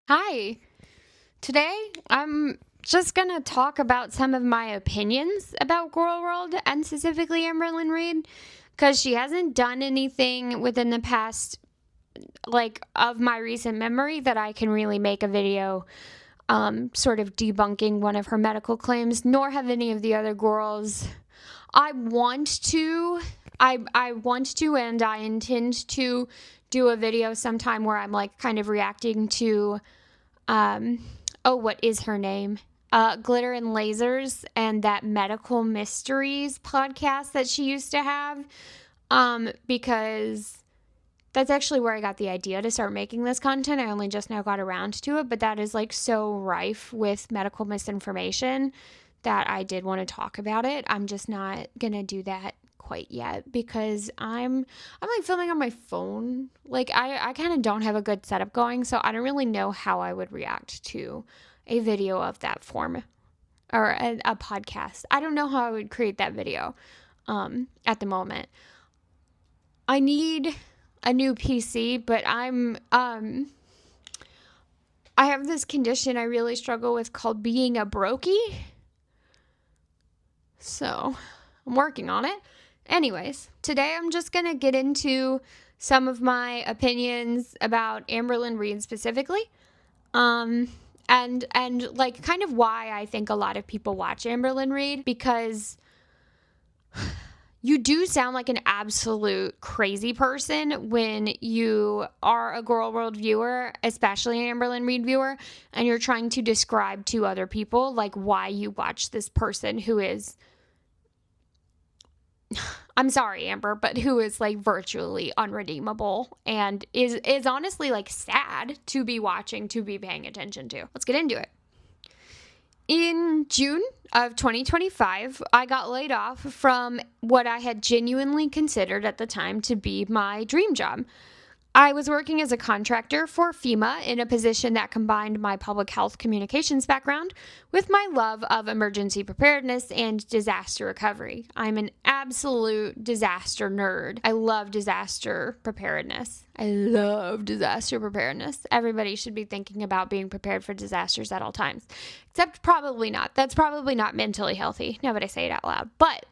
Hi. Today, I'm just going to talk about some of my opinions about Gorl World and specifically Amberlynn Reid because she hasn't done anything within the past, of my recent memory that I can really make a video sort of debunking one of her medical claims, nor have any of the other Gorls. I want to, and I intend to do a video sometime where I'm kind of reacting to what is her name? Glitter and Lasers and that Medical Mysteries podcast that she used to have. Because that's actually where I got the idea to start making this content. I only just now got around to it, but that is so rife with medical misinformation that I did want to talk about it. I'm just not going to do that quite yet because I'm filming on my phone. I kind of don't have a good setup going, so I don't really know how I would react to a video of that form or a podcast. I don't know how I would create that video at the moment. I need a new PC, but I have this condition I really struggle with called being a brokey. So I'm working on it. Anyways, today I'm just going to get into some of my opinions about Amberlynn Reid specifically. And kind of why I think a lot of people watch Amberlynn Reid, because you do sound like an absolute crazy person when you are a Gorl World viewer, especially an Amberlynn Reid viewer, and you're trying to describe to other people why you watch this person who is, I'm sorry, Amber, but who is virtually unredeemable and is honestly sad to be watching, to be paying attention to. Let's get into it. In June of 2025, I got laid off from what I had genuinely considered at the time to be my dream job. I was working as a contractor for FEMA in a position that combined my public health communications background with my love of emergency preparedness and disaster recovery. I'm an absolute disaster nerd. I love disaster preparedness. Everybody should be thinking about being prepared for disasters at all times. Except probably not. That's probably not mentally healthy, now that I say it out loud. But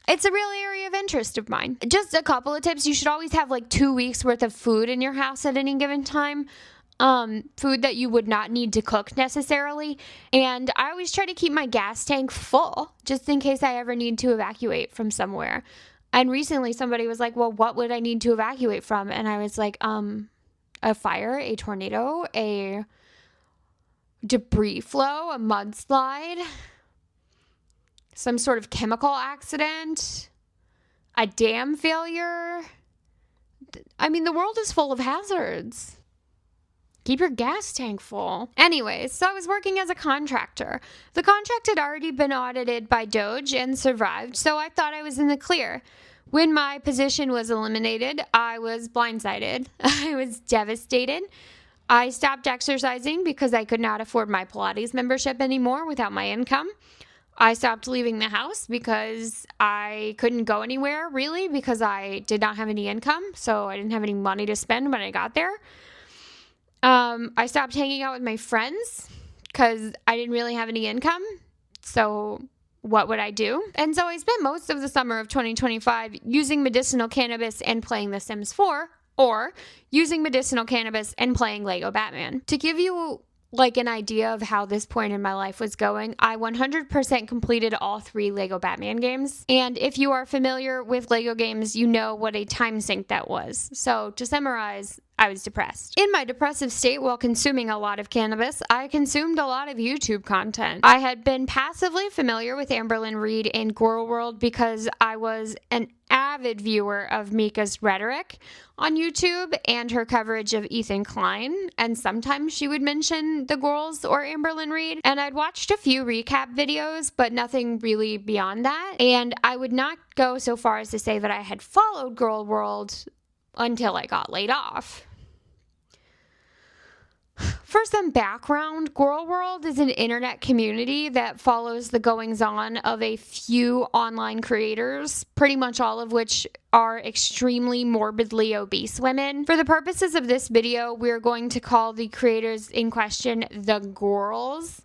it's a real area of interest of mine. Just a couple of tips. You should always have 2 weeks worth of food in your house at any given time. Food that you would not need to cook necessarily. And I always try to keep my gas tank full just in case I ever need to evacuate from somewhere. And recently somebody was like, well, what would I need to evacuate from? And I was like, a fire, a tornado, a debris flow, a mudslide, some sort of chemical accident, a dam failure. I mean, the world is full of hazards. Keep your gas tank full. Anyways, so I was working as a contractor. The contract had already been audited by DOJ and survived, so I thought I was in the clear. When my position was eliminated, I was blindsided. I was devastated. I stopped exercising because I could not afford my Pilates membership anymore without my income. I stopped leaving the house because I couldn't go anywhere, really, because I did not have any income, so I didn't have any money to spend when I got there. I stopped hanging out with my friends because I didn't really have any income, so what would I do? And so I spent most of the summer of 2025 using medicinal cannabis and playing The Sims 4, or using medicinal cannabis and playing Lego Batman. To give you an idea of how this point in my life was going, I 100% completed all 3 Lego Batman games. And if you are familiar with Lego games, you know what a time sink that was. So to summarize, I was depressed. In my depressive state while consuming a lot of cannabis, I consumed a lot of YouTube content. I had been passively familiar with Amberlynn Reid and Gorl World because I was an avid viewer of Mika's rhetoric on YouTube and her coverage of Ethan Klein, and sometimes she would mention the Gorls or Amberlynn Reid, and I'd watched a few recap videos, but nothing really beyond that, and I would not go so far as to say that I had followed Gorl World until I got laid off. For some background, Gorl World is an internet community that follows the goings-on of a few online creators, pretty much all of which are extremely morbidly obese women. For the purposes of this video, we're going to call the creators in question the Gorls.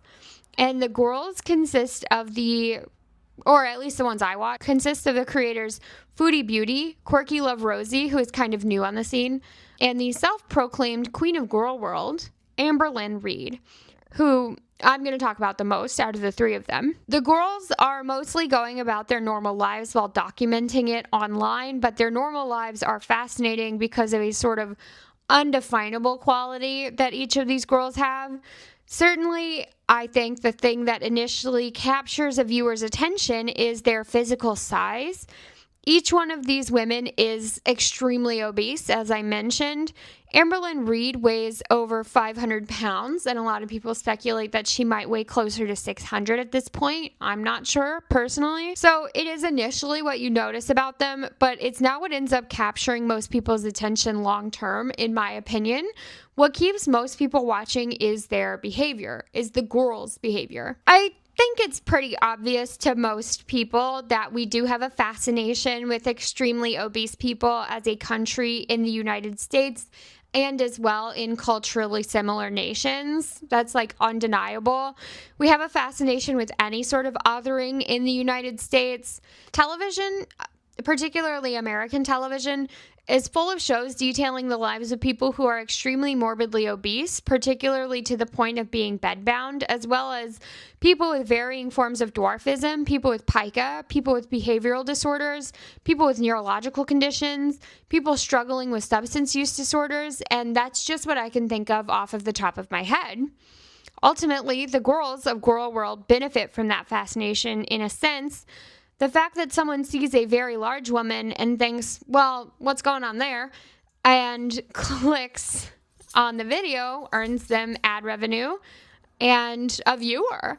And the Gorls consist of or at least the ones I watch, consist of the creators Foodie Beauty, Quirky Love Rosie, who is kind of new on the scene, and the self-proclaimed Queen of Gorl World, Amberlynn Reid, who I'm going to talk about the most out of the three of them. The Gorls are mostly going about their normal lives while documenting it online, but their normal lives are fascinating because of a sort of undefinable quality that each of these girls have. Certainly, I think the thing that initially captures a viewer's attention is their physical size. Each one of these women is extremely obese, as I mentioned. Amberlynn Reid weighs over 500 pounds, and a lot of people speculate that she might weigh closer to 600 at this point. I'm not sure, personally. So it is initially what you notice about them, but it's not what ends up capturing most people's attention long term, in my opinion. What keeps most people watching is their behavior, is the girls' behavior. I think it's pretty obvious to most people that we do have a fascination with extremely obese people as a country in the United States and as well in culturally similar nations. That's like undeniable. We have a fascination with any sort of othering in the United States. Television, particularly American television, is full of shows detailing the lives of people who are extremely morbidly obese, particularly to the point of being bedbound, as well as people with varying forms of dwarfism, people with pica, people with behavioral disorders, people with neurological conditions, people struggling with substance use disorders, and that's just what I can think of off of the top of my head. Ultimately, the girls of Gorl World benefit from that fascination in a sense. The fact that someone sees a very large woman and thinks, well, what's going on there, and clicks on the video earns them ad revenue and a viewer.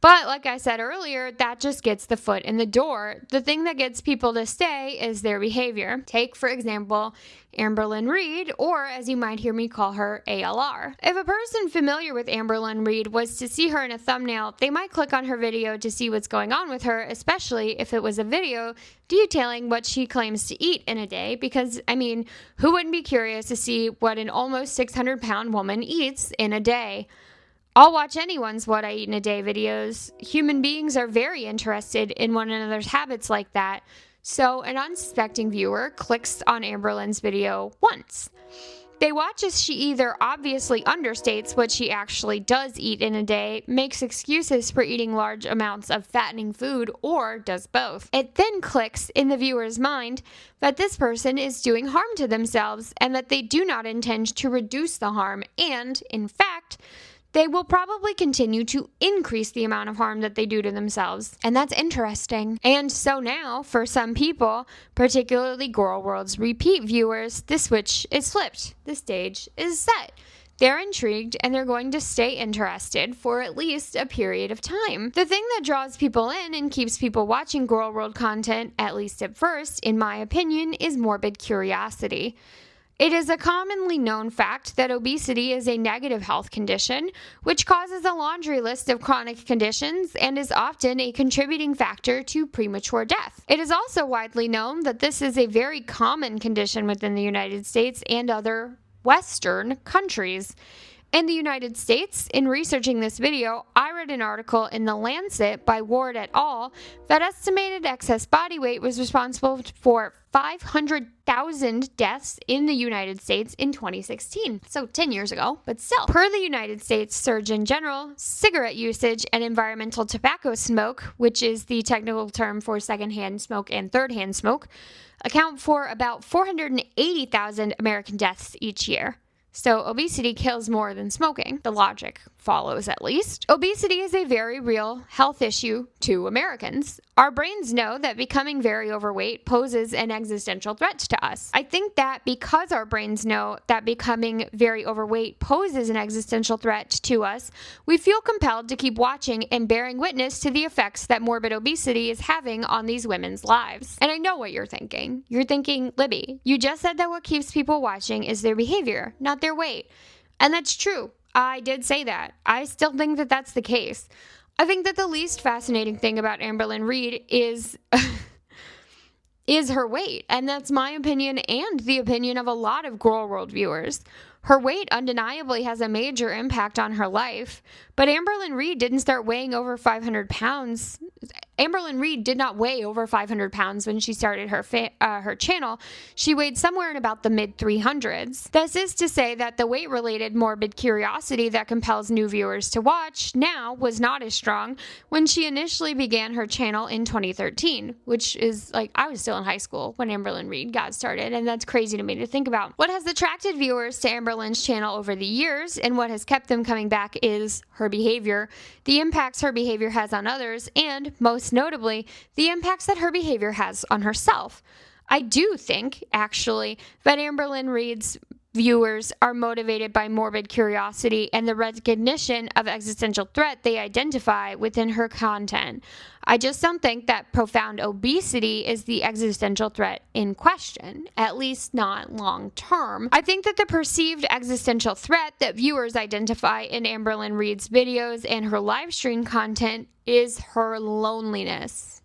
But like I said earlier, that just gets the foot in the door. The thing that gets people to stay is their behavior. Take, for example, Amberlynn Reid, or as you might hear me call her, ALR. If a person familiar with Amberlynn Reid was to see her in a thumbnail, they might click on her video to see what's going on with her, especially if it was a video detailing what she claims to eat in a day, because, I mean, who wouldn't be curious to see what an almost 600-pound woman eats in a day? I'll watch anyone's What I Eat in a Day videos. Human beings are very interested in one another's habits like that. So an unsuspecting viewer clicks on Amberlynn's video once. They watch as she either obviously understates what she actually does eat in a day, makes excuses for eating large amounts of fattening food, or does both. It then clicks in the viewer's mind that this person is doing harm to themselves and that they do not intend to reduce the harm and, in fact, they will probably continue to increase the amount of harm that they do to themselves. And that's interesting. And so now, for some people, particularly Gorl World's repeat viewers, the switch is flipped. The stage is set. They're intrigued and they're going to stay interested for at least a period of time. The thing that draws people in and keeps people watching Gorl World content, at least at first, in my opinion, is morbid curiosity. It is a commonly known fact that obesity is a negative health condition, which causes a laundry list of chronic conditions and is often a contributing factor to premature death. It is also widely known that this is a very common condition within the United States and other Western countries. In the United States, in researching this video, I read an article in The Lancet by Ward et al. That estimated excess body weight was responsible for 500,000 deaths in the United States in 2016. So 10 years ago, but still. Per the United States Surgeon General, cigarette usage and environmental tobacco smoke, which is the technical term for secondhand smoke and thirdhand smoke, account for about 480,000 American deaths each year. So obesity kills more than smoking. The logic follows, at least. Obesity is a very real health issue to Americans. Our brains know that becoming very overweight poses an existential threat to us. I think that because our brains know that becoming very overweight poses an existential threat to us, we feel compelled to keep watching and bearing witness to the effects that morbid obesity is having on these women's lives. And I know what you're thinking. You're thinking, Libby, you just said that what keeps people watching is their behavior, not their weight. And that's true. I did say that. I still think that that's the case. I think that the least fascinating thing about Amberlynn Reid is her weight, and that's my opinion and the opinion of a lot of Gorl World viewers. Her weight undeniably has a major impact on her life, but Amberlynn Reid didn't start weighing over 500 pounds. Amberlynn Reid did not weigh over 500 pounds when she started her channel. She weighed somewhere in about the mid-300s. This is to say that the weight-related morbid curiosity that compels new viewers to watch now was not as strong when she initially began her channel in 2013, which is like, I was still in high school when Amberlynn Reid got started, and that's crazy to me to think about. What has attracted viewers to Amberlynn's channel over the years and what has kept them coming back is her behavior, the impacts her behavior has on others, and most notably, the impacts that her behavior has on herself. I do think, actually, that Amberlynn Reid's viewers are motivated by morbid curiosity and the recognition of existential threat they identify within her content. I just don't think that profound obesity is the existential threat in question, at least not long term. I think that the perceived existential threat that viewers identify in Amberlynn Reid's videos and her live stream content is her loneliness.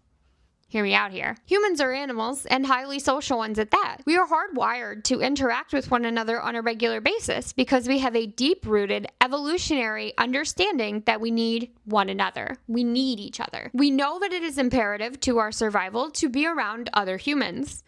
Hear me out here. Humans are animals, and highly social ones at that. We are hardwired to interact with one another on a regular basis because we have a deep-rooted evolutionary understanding that we need one another. We need each other. We know that it is imperative to our survival to be around other humans.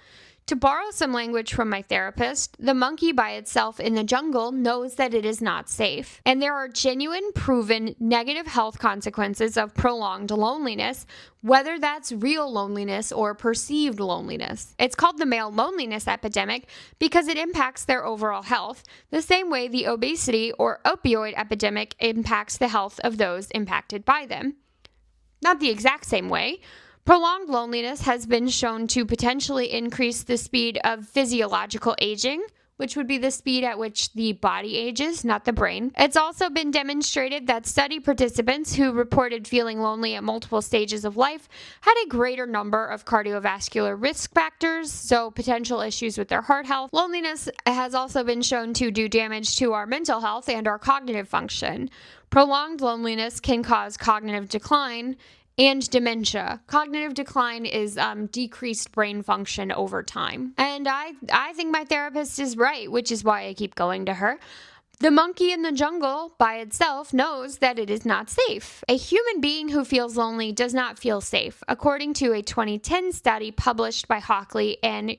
To borrow some language from my therapist, the monkey by itself in the jungle knows that it is not safe. And there are genuine, proven negative health consequences of prolonged loneliness, whether that's real loneliness or perceived loneliness. It's called the male loneliness epidemic because it impacts their overall health, the same way the obesity or opioid epidemic impacts the health of those impacted by them. Not the exact same way. Prolonged loneliness has been shown to potentially increase the speed of physiological aging, which would be the speed at which the body ages, not the brain. It's also been demonstrated that study participants who reported feeling lonely at multiple stages of life had a greater number of cardiovascular risk factors, so potential issues with their heart health. Loneliness has also been shown to do damage to our mental health and our cognitive function. Prolonged loneliness can cause cognitive decline and dementia. Cognitive decline is decreased brain function over time. And I think my therapist is right, which is why I keep going to her. The monkey in the jungle by itself knows that it is not safe. A human being who feels lonely does not feel safe, according to a 2010 study published by Hawkley and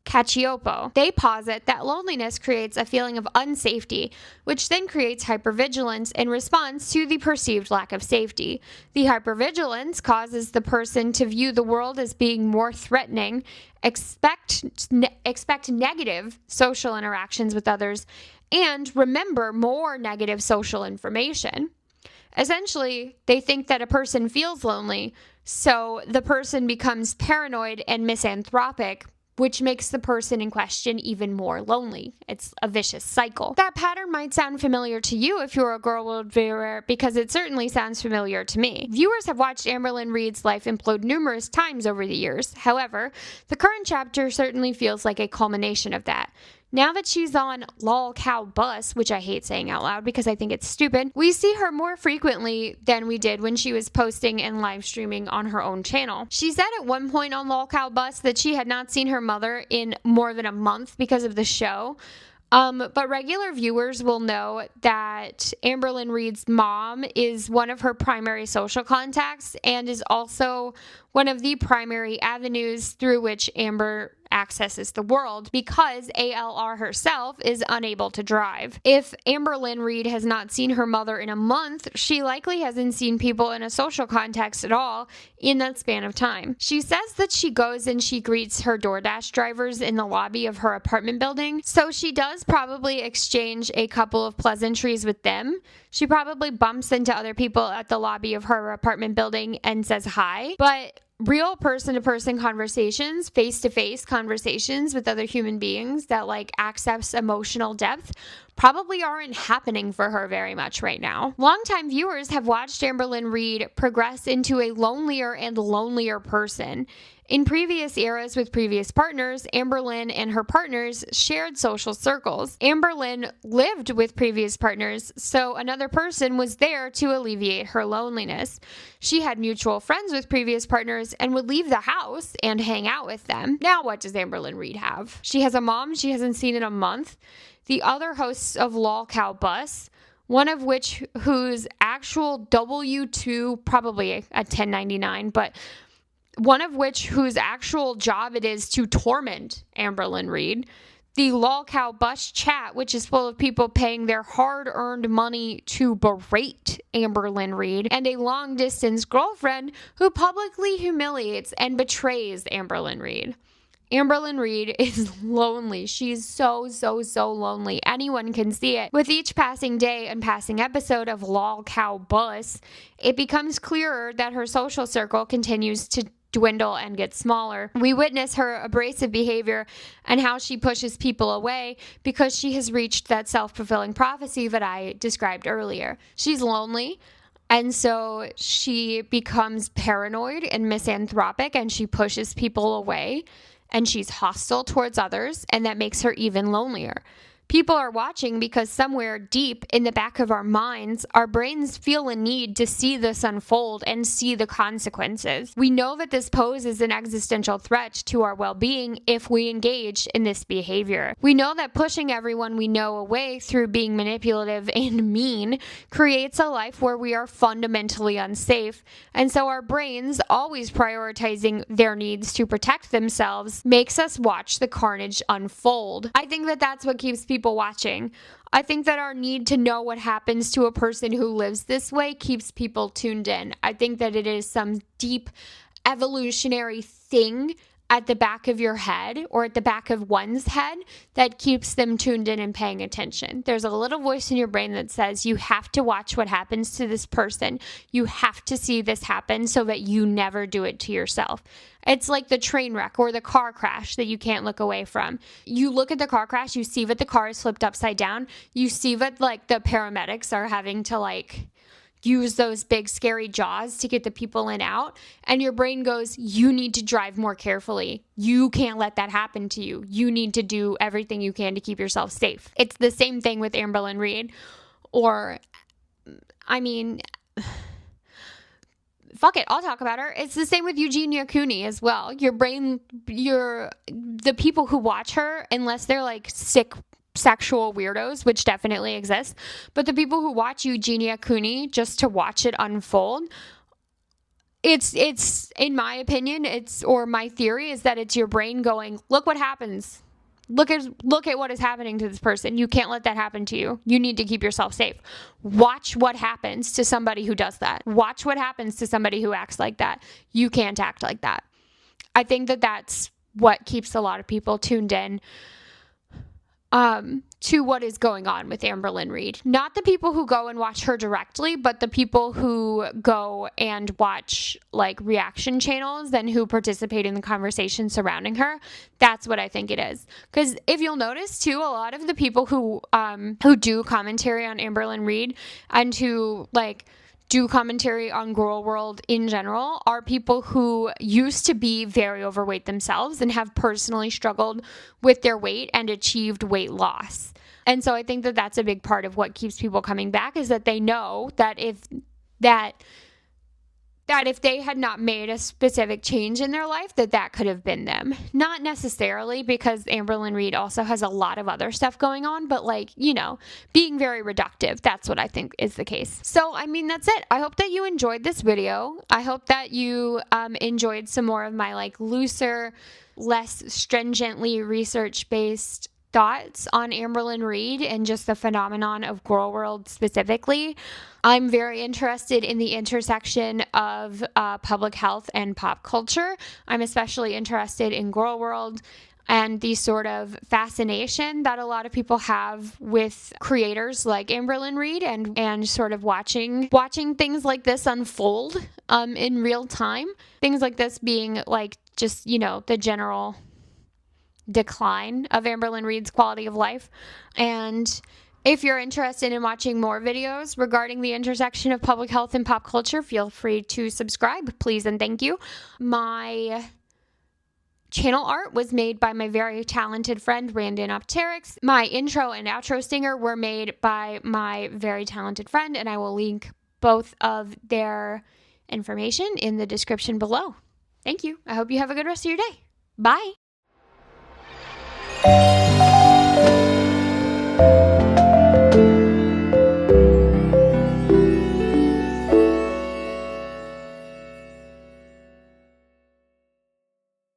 Cacioppo. They posit that loneliness creates a feeling of unsafety, which then creates hypervigilance in response to the perceived lack of safety. The hypervigilance causes the person to view the world as being more threatening, expect negative social interactions with others, and remember more negative social information. Essentially, they think that a person feels lonely, so the person becomes paranoid and misanthropic, which makes the person in question even more lonely. It's a vicious cycle. That pattern might sound familiar to you if you're a Gorl World viewer, because it certainly sounds familiar to me. Viewers have watched Amberlynn Reid's life implode numerous times over the years. However, the current chapter certainly feels like a culmination of that. Now that she's on lol cow bus, which I hate saying out loud because I think it's stupid, we see her more frequently than we did when she was posting and live streaming on her own channel. She said at one point on lol cow bus that she had not seen her mother in more than a month because of the show. But regular viewers will know that Amberlynn Reid's mom is one of her primary social contacts and is also one of the primary avenues through which Amber accesses the world because ALR herself is unable to drive. If Amberlynn Reid has not seen her mother in a month, she likely hasn't seen people in a social context at all in that span of time. She says that she goes and she greets her DoorDash drivers in the lobby of her apartment building, so she does probably exchange a couple of pleasantries with them. She probably bumps into other people at the lobby of her apartment building and says hi, but real person-to-person conversations, face-to-face conversations with other human beings that access emotional depth probably aren't happening for her very much right now. Longtime viewers have watched Amberlynn Reid progress into a lonelier and lonelier person. In previous eras with previous partners, Amberlynn and her partners shared social circles. Amberlynn lived with previous partners, so another person was there to alleviate her loneliness. She had mutual friends with previous partners and would leave the house and hang out with them. Now what does Amberlynn Reid have? She has a mom she hasn't seen in a month, the other hosts of Lol Cow Bus, one of which whose actual W-2, probably a 1099, but one of which whose actual job it is to torment Amberlynn Reid. The Lol Cow Bus chat, which is full of people paying their hard-earned money to berate Amberlynn Reid, and a long-distance girlfriend who publicly humiliates and betrays Amberlynn Reid. Amberlynn Reid is lonely. She's so lonely. Anyone can see it. With each passing day and passing episode of Lol Cow Bus, it becomes clearer that her social circle continues to dwindle and get smaller. We witness her abrasive behavior and how she pushes people away because she has reached that self-fulfilling prophecy that I described earlier. She's lonely, and so she becomes paranoid and misanthropic, and she pushes people away, and she's hostile towards others, and that makes her even lonelier. People are watching because somewhere deep in the back of our minds, our brains feel a need to see this unfold and see the consequences. We know that this poses an existential threat to our well-being if we engage in this behavior. We know that pushing everyone we know away through being manipulative and mean creates a life where we are fundamentally unsafe, and so our brains, always prioritizing their needs to protect themselves, makes us watch the carnage unfold. I think that that's what keeps people watching. I think that our need to know what happens to a person who lives this way keeps people tuned in. I think that it is some deep evolutionary thing at the back of your head or at the back of one's head that keeps them tuned in and paying attention. There's a little voice in your brain that says you have to watch what happens to this person. You have to see this happen so that you never do it to yourself. It's like the train wreck or the car crash that you can't look away from. You look at the car crash, you see that the car is flipped upside down. You see that like the paramedics are having to like use those big scary jaws to get the people in out, and your brain goes, you need to drive more carefully. You can't let that happen to you. You need to do everything you can to keep yourself safe. It's the same thing with Amberlynn Reid, or I mean, fuck it, I'll talk about her. It's the same with Eugenia Cooney as well. Your brain, the people who watch her, unless they're like sick sexual weirdos, which definitely exist, but the people who watch Eugenia Cooney just to watch it unfold, it's in my opinion, or my theory is that it's your brain going, look what happens. Look at what is happening to this person. You can't let that happen to you. You need to keep yourself safe. Watch what happens to somebody who does that. Watch what happens to somebody who acts like that. You can't act like that. I think that that's what keeps a lot of people tuned in to what is going on with Amberlynn Reid. Not the people who go and watch her directly, but the people who go and watch like reaction channels and who participate in the conversation surrounding her. That's what I think it is. Because if you'll notice too, a lot of the people who do commentary on Amberlynn Reid and who like do commentary on Gorl World in general are people who used to be very overweight themselves and have personally struggled with their weight and achieved weight loss. And so I think that that's a big part of what keeps people coming back, is that they know that if they had not made a specific change in their life, that could have been them. Not necessarily, because Amberlynn Reid also has a lot of other stuff going on, but like, you know, being very reductive, that's what I think is the case. So, I mean, that's it. I hope that you enjoyed this video. I hope that you enjoyed some more of my like looser, less stringently research-based thoughts on Amberlynn Reid and just the phenomenon of Gorl World specifically. I'm very interested in the intersection of public health and pop culture. I'm especially interested in Gorl World and the sort of fascination that a lot of people have with creators like Amberlynn Reid and sort of watching things like this unfold in real time. Things like this being like just, you know, the general decline of Amberlynn Reid's quality of life. And if you're interested in watching more videos regarding the intersection of public health and pop culture, feel free to subscribe, please and thank you. My Channel art was made by my very talented friend, Randon Opterix. My intro and outro stinger were made by my very talented friend, and I will link both of their information in the description below. Thank you. I hope you have a good rest of your day. Bye.